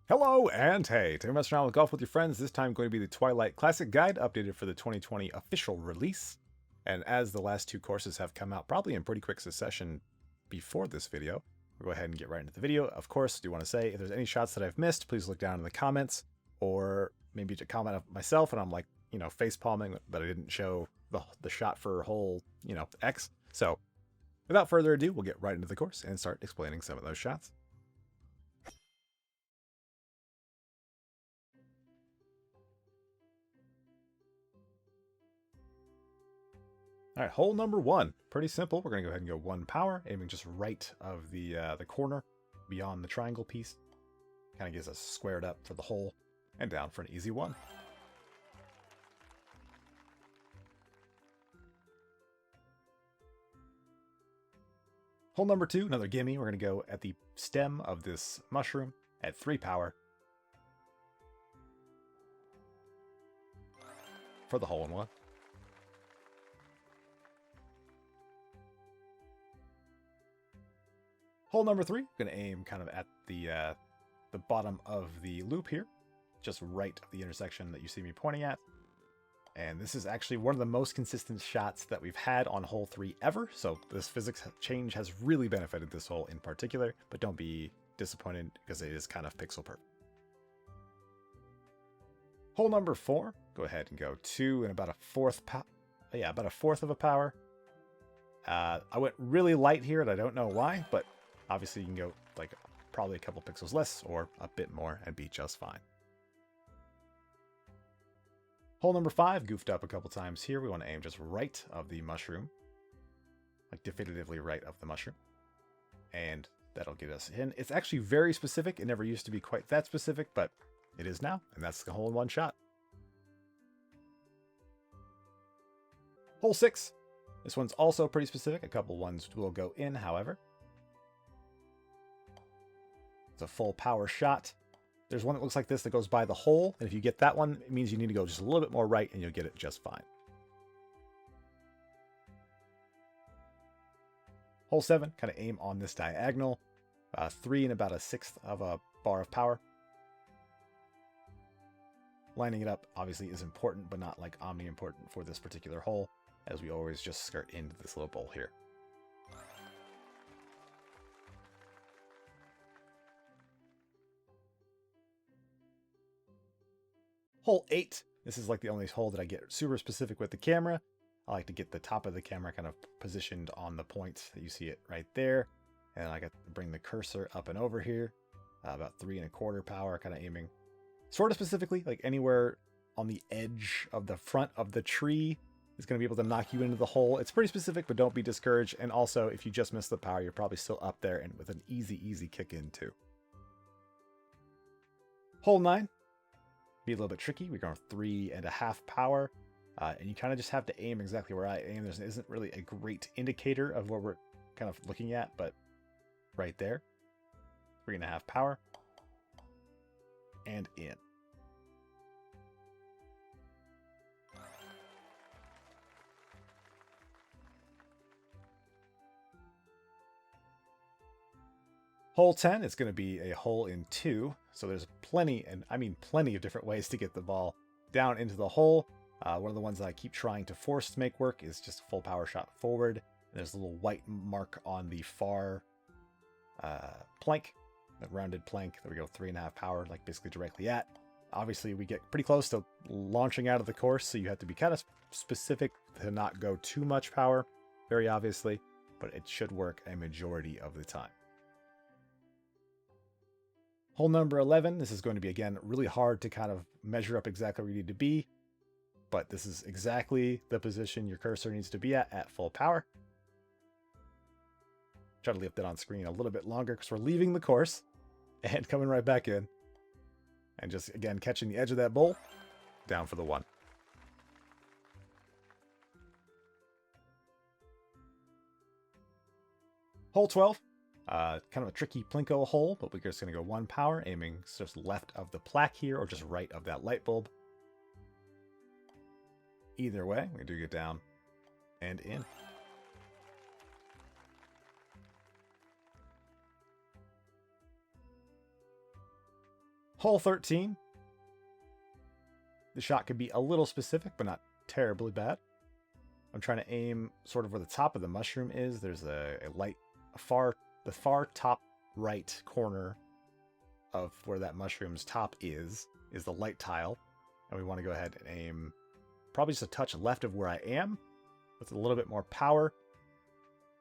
Hello and hey, taking messing around with golf with your friends. This time going to be the Twilight Classic Guide, updated for the 2020 official release. And as the last two courses have come out probably in pretty quick succession before this video, we'll go ahead and get right into the video. Of course, do want to say if there's any shots that I've missed, please look down in the comments, or maybe to comment of myself and I'm like, face palming, but I didn't show the shot for hole, X. So without further ado, we'll get right into the course and start explaining some of those shots. All right, hole number one, pretty simple. We're gonna go ahead and go one power, aiming just right of the corner beyond the triangle piece. Kind of gives us squared up for the hole and down for an easy one. Hole number two, another gimme. We're gonna go at the stem of this mushroom at 3 power for the hole in one. Hole number three, going to aim kind of at the bottom of the loop here, just right of the intersection that you see me pointing at. And this is actually one of the most consistent shots that we've had on hole 3 ever, so this physics change has really benefited this hole in particular, but don't be disappointed because it is kind of pixel perfect. Hole number 4, go ahead and go 2 and about a fourth of a power. I went really light here and I don't know why, but obviously you can go like probably a couple pixels less or a bit more and be just fine. Hole number 5, goofed up a couple times here. We want to aim just right of the mushroom, like definitively right of the mushroom. And that'll get us in. It's actually very specific. It never used to be quite that specific, but it is now. And that's the hole in one shot. Hole 6. This one's also pretty specific. A couple ones will go in, however. It's a full power shot. There's one that looks like this that goes by the hole, and if you get that one, it means you need to go just a little bit more right and you'll get it just fine. Hole 7, kind of aim on this diagonal. 3 and about a sixth of a bar of power. Lining it up obviously is important, but not like omni-important for this particular hole, as we always just skirt into this little bowl here. Hole 8. This is like the only hole that I get super specific with the camera. I like to get the top of the camera kind of positioned on the point that you see it right there. And I got to bring the cursor up and over here. About 3 1/4 power, kind of aiming sort of specifically, like anywhere on the edge of the front of the tree is going to be able to knock you into the hole. It's pretty specific, but don't be discouraged. And also, if you just miss the power, you're probably still up there and with an easy kick in too. Hole 9. Be a little bit tricky. We're going 3 1/2 power, and you kind of just have to aim exactly where I aim. There isn't really a great indicator of where we're kind of looking at, but right there, 3 1/2 power, and in. Hole 10 is going to be a hole in 2, so there's plenty, and I mean plenty of different ways to get the ball down into the hole. One of the ones that I keep trying to force to make work is just a full power shot forward. And there's a little white mark on the far plank, the rounded plank that we go 3 1/2 power, like basically directly at. Obviously, we get pretty close to launching out of the course, so you have to be kind of specific to not go too much power, very obviously, but it should work a majority of the time. Hole number 11, this is going to be, again, really hard to kind of measure up exactly where you need to be, but this is exactly the position your cursor needs to be at full power. Try to leave that on screen a little bit longer because we're leaving the course and coming right back in. And just, again, catching the edge of that bowl, down for the 1. Hole 12. Kind of a tricky plinko hole, but we're just going to go 1 power, aiming just left of the plaque here, or just right of that light bulb. Either way, we do get down and in. Hole 13. The shot could be a little specific, but not terribly bad. I'm trying to aim sort of where the top of the mushroom is. There's the far top right corner of where that mushroom's top is the light tile. And we want to go ahead and aim probably just a touch left of where I am with a little bit more power.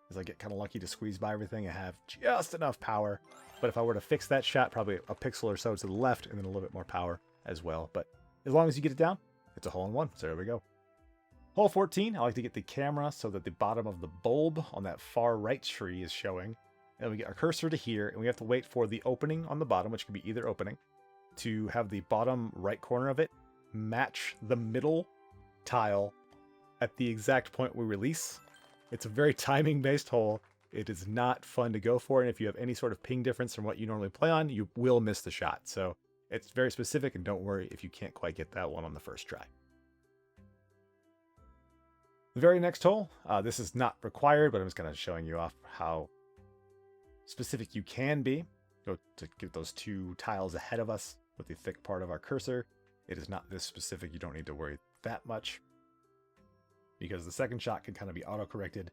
As I get kind of lucky to squeeze by everything and have just enough power. But if I were to fix that shot, probably a pixel or so to the left and then a little bit more power as well. But as long as you get it down, it's a hole in one. So there we go. Hole 14, I like to get the camera so that the bottom of the bulb on that far right tree is showing. And we get our cursor to here, and we have to wait for the opening on the bottom, which could be either opening, to have the bottom right corner of it match the middle tile at the exact point we release. It's a very timing-based hole. It is not fun to go for, and if you have any sort of ping difference from what you normally play on, you will miss the shot. So it's very specific, and don't worry if you can't quite get that one on the first try. The very next hole, this is not required, but I'm just kind of showing you off how specific you can be. Go to get those two tiles ahead of us with the thick part of our cursor. It is not this specific. You don't need to worry that much because the second shot can kind of be auto-corrected.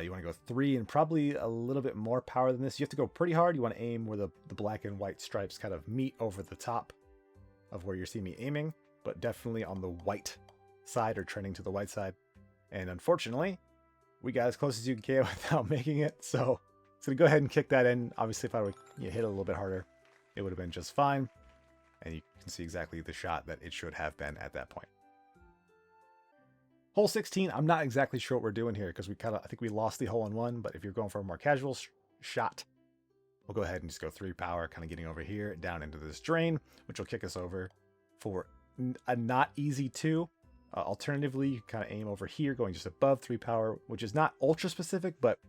You want to go 3 and probably a little bit more power than this. You have to go pretty hard. You want to aim where the black and white stripes kind of meet over the top of where you see me aiming, but definitely on the white side or trending to the white side. And unfortunately, we got as close as you can without making it. So it's going to go ahead and kick that in. Obviously, if I would hit it a little bit harder, it would have been just fine. And you can see exactly the shot that it should have been at that point. Hole 16, I'm not exactly sure what we're doing here because I think we lost the hole in one, but if you're going for a more casual shot, we'll go ahead and just go 3 power, kind of getting over here, down into this drain, which will kick us over for a not easy 2. Alternatively, you kind of aim over here, going just above 3 power, which is not ultra specific, but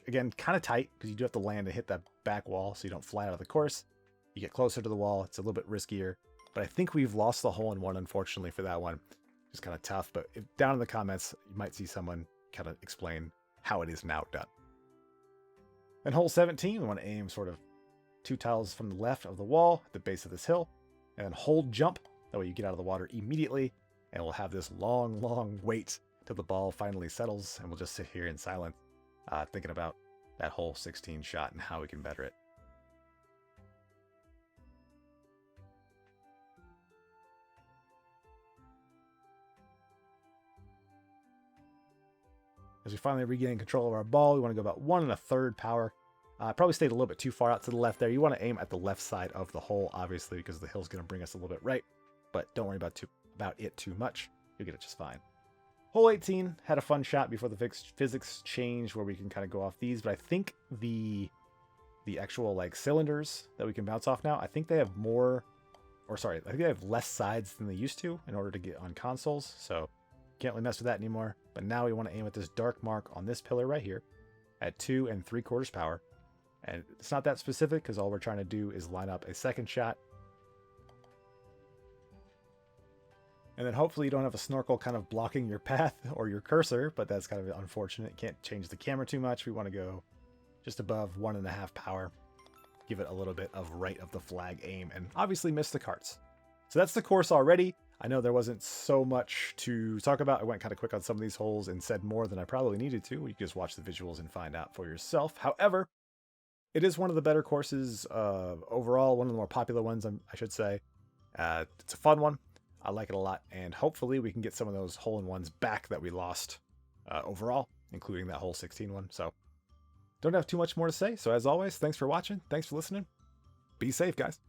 again, kind of tight because you do have to land and hit that back wall so you don't fly out of the course. You get closer to the wall, it's a little bit riskier, but I think we've lost the hole in one, unfortunately, for that one. It's kind of tough, but down in the comments, you might see someone kind of explain how it is now done. And hole 17, we want to aim sort of 2 tiles from the left of the wall at the base of this hill, and then hold jump. That way you get out of the water immediately, and we'll have this long, long wait till the ball finally settles, and we'll just sit here in silence, thinking about that hole 16 shot and how we can better it. As we finally regain control of our ball, we want to go about 1 1/3 power. Probably stayed a little bit too far out to the left there. You want to aim at the left side of the hole, obviously, because the hill's going to bring us a little bit right. But don't worry about it too much. You'll get it just fine. Hole 18 had a fun shot before the physics changed where we can kind of go off these. But I think the actual like cylinders that we can bounce off now, I think they have more, or sorry, I think they have less sides than they used to in order to get on consoles. So can't really mess with that anymore. But now we want to aim at this dark mark on this pillar right here at 2 3/4 power. And it's not that specific because all we're trying to do is line up a second shot. And then hopefully you don't have a snorkel kind of blocking your path or your cursor, but that's kind of unfortunate. You can't change the camera too much. We want to go just above 1 1/2 power. Give it a little bit of right of the flag aim and obviously miss the carts. So that's the course already. I know there wasn't so much to talk about. I went kind of quick on some of these holes and said more than I probably needed to. You can just watch the visuals and find out for yourself. However, it is one of the better courses overall, one of the more popular ones, I should say. It's a fun one. I like it a lot, and hopefully we can get some of those hole-in-ones back that we lost overall, including that hole 16 one. So don't have too much more to say. So as always, thanks for watching. Thanks for listening. Be safe, guys.